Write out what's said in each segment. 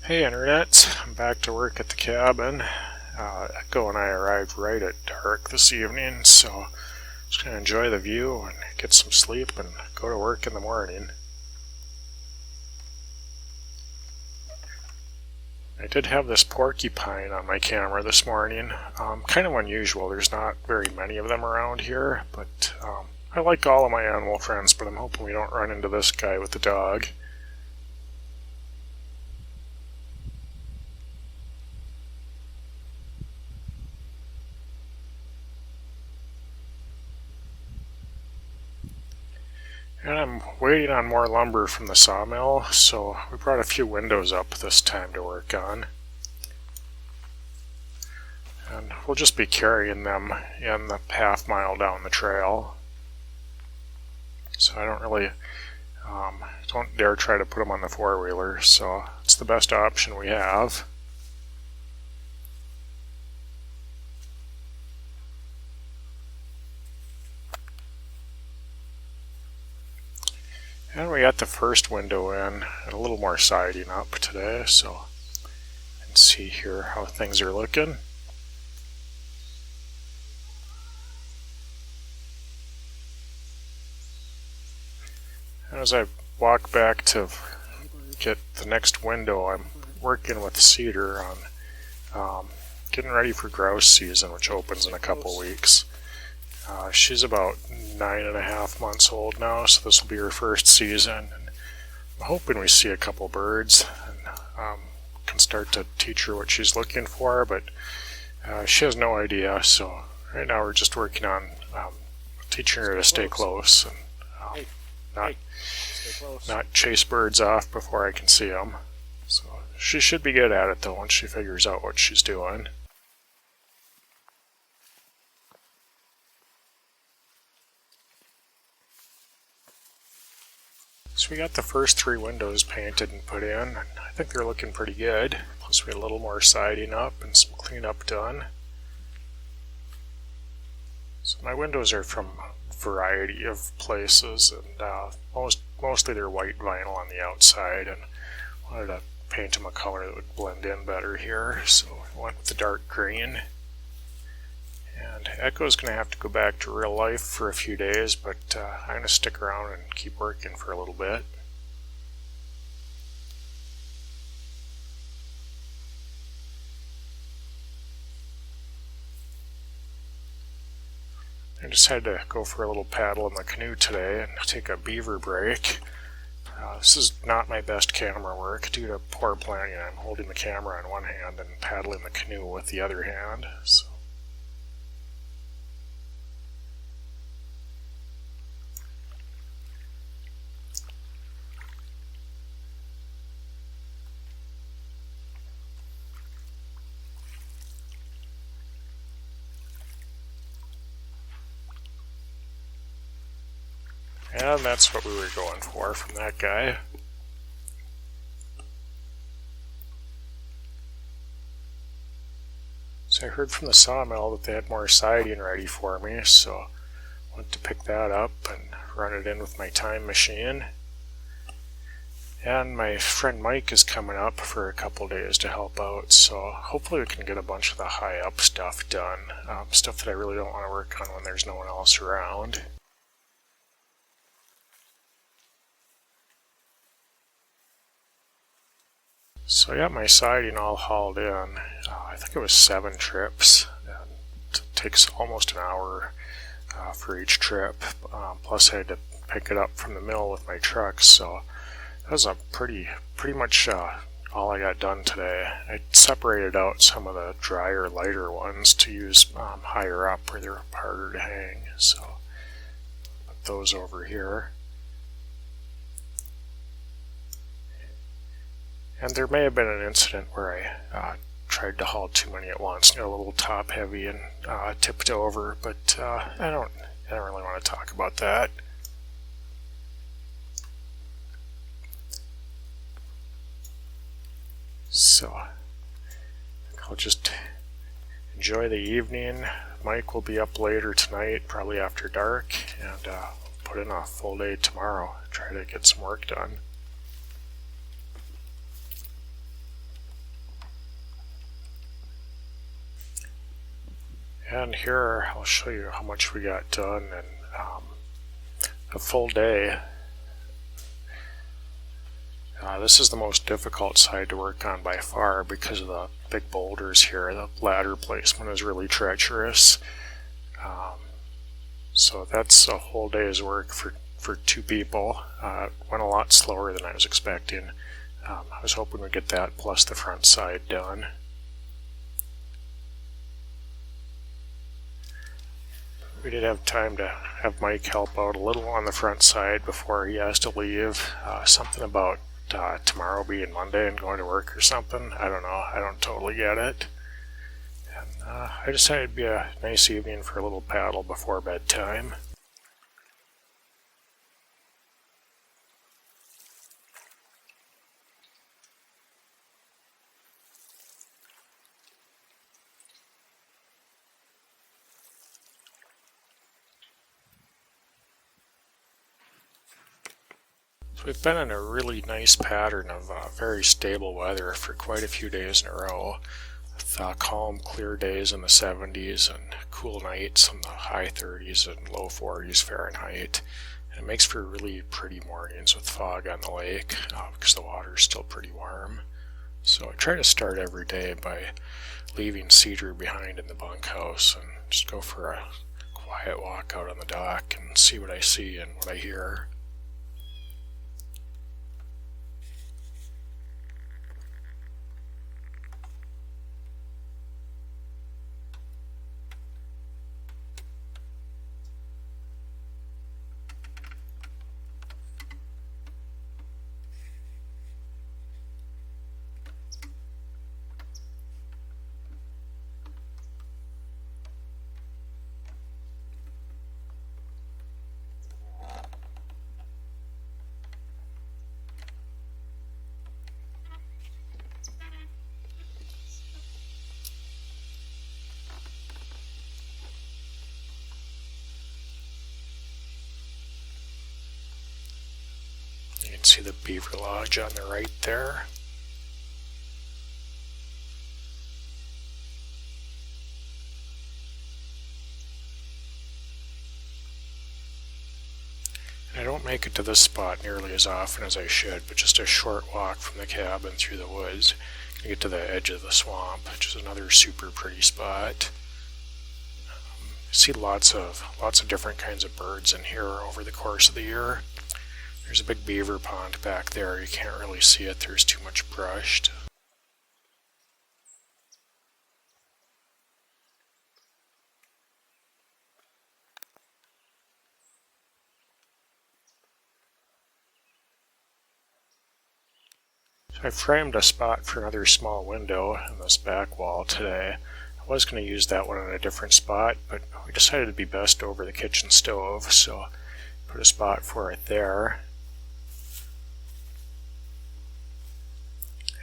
Hey Internet, I'm back to work at the cabin. Echo and I arrived right at dark this evening, so just gonna enjoy the view and get some sleep and go to work in the morning. I did have this porcupine on my camera this morning. Kind of unusual, there's not very many of them around here, but I like all of my animal friends, but I'm hoping we don't run into this guy with the dog. And I'm waiting on more lumber from the sawmill, so we brought a few windows up this time to work on. And we'll just be carrying them in the half mile down the trail. So I don't dare try to put them on the four-wheeler, so it's the best option we have. And we got the first window in and a little more siding up today, so you can see here how things are looking. As I walk back to get the next window, I'm working with cedar on getting ready for grouse season, which opens in a couple weeks. She's about 9.5 months old now, so this will be her first season. And I'm hoping we see a couple birds and can start to teach her what she's looking for, but she has no idea, so right now we're just working on teaching her to stay close and not chase birds off before I can see them. So she should be good at it though once she figures out what she's doing. So we got the first 3 windows painted and put in, and I think they're looking pretty good. Plus we had a little more siding up and some cleanup done. So my windows are from a variety of places, and mostly they're white vinyl on the outside, and I wanted to paint them a color that would blend in better here, so I went with the dark green. And Echo's going to have to go back to real life for a few days, but I'm going to stick around and keep working for a little bit. I just had to go for a little paddle in the canoe today and take a beaver break. This is not my best camera work due to poor planning. I'm holding the camera in one hand and paddling the canoe with the other hand. So. And that's what we were going for from that guy. So I heard from the sawmill that they had more siding ready for me, so I went to pick that up and run it in with my time machine. And my friend Mike is coming up for a couple days to help out, so hopefully we can get a bunch of the high up stuff done. Stuff that I really don't want to work on when there's no one else around. So I got my siding all hauled in. I think it was 7 trips. And it takes almost an hour for each trip. Plus I had to pick it up from the mill with my truck, so that was a pretty much all I got done today. I separated out some of the drier, lighter ones to use higher up where they're harder to hang. So put those over here. And there may have been an incident where I tried to haul too many at once, a little top heavy and tipped over, but I don't really want to talk about that. So I'll just enjoy the evening. Mike will be up later tonight, probably after dark, and put in a full day tomorrow, try to get some work done. And here I'll show you how much we got done in a full day. This is the most difficult side to work on by far because of the big boulders here. The ladder placement is really treacherous. So that's a whole day's work for two people. It went a lot slower than I was expecting. I was hoping we'd get that plus the front side done. We did have time to have Mike help out a little on the front side before he has to leave. Something about tomorrow being Monday and going to work or something. I don't know. I don't totally get it. And I decided it'd be a nice evening for a little paddle before bedtime. So we've been in a really nice pattern of very stable weather for quite a few days in a row, with calm, clear days in the 70s and cool nights in the high 30s and low 40s Fahrenheit. And it makes for really pretty mornings with fog on the lake because the water is still pretty warm. So I try to start every day by leaving Cedar behind in the bunkhouse and just go for a quiet walk out on the dock and see what I see and what I hear. You can see the beaver lodge on the right there. I don't make it to this spot nearly as often as I should, but just a short walk from the cabin through the woods. You get to the edge of the swamp, which is another super pretty spot. You see lots of different kinds of birds in here over the course of the year. There's a big beaver pond back there. You can't really see it. There's too much brush. So I framed a spot for another small window in this back wall today. I was going to use that one in a different spot, but we decided it'd be best over the kitchen stove, so put a spot for it there.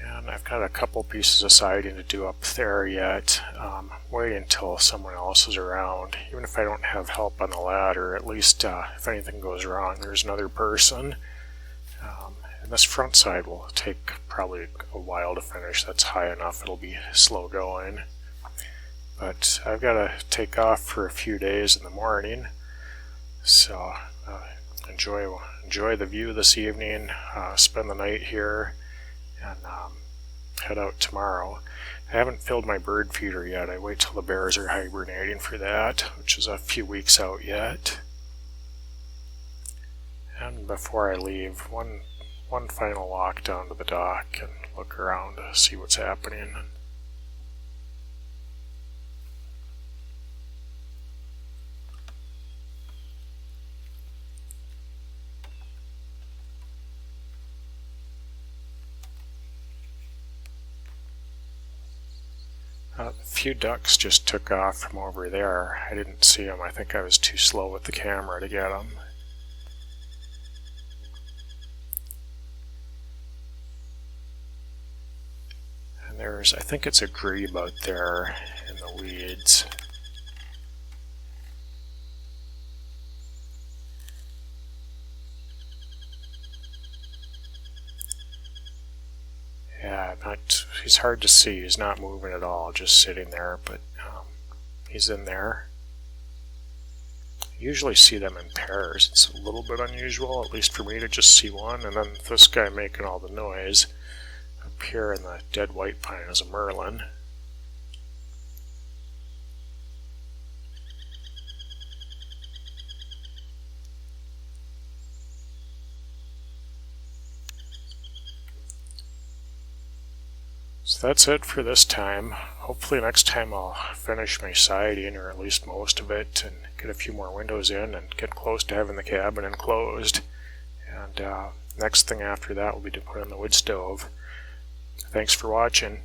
And I've got a couple pieces of siding to do up there yet. Wait until someone else is around. Even if I don't have help on the ladder, at least if anything goes wrong, there's another person. And this front side will take probably a while to finish. That's high enough, it'll be slow going. But I've got to take off for a few days in the morning, so enjoy the view this evening, spend the night here, and head out tomorrow. I haven't filled my bird feeder yet. I wait till the bears are hibernating for that, which is a few weeks out yet. And before I leave, one final walk down to the dock and look around to see what's happening. A few ducks just took off from over there. I didn't see them. I think I was too slow with the camera to get them. And there's, I think it's a grebe out there in the weeds. Yeah, he's hard to see. He's not moving at all, just sitting there, but he's in there. I usually see them in pairs. It's a little bit unusual, at least for me, to just see one, and then this guy making all the noise up here in the dead white pine is a merlin. So that's it for this time. Hopefully next time I'll finish my siding, or at least most of it, and get a few more windows in and get close to having the cabin enclosed. And next thing after that will be to put in the wood stove. Thanks for watching.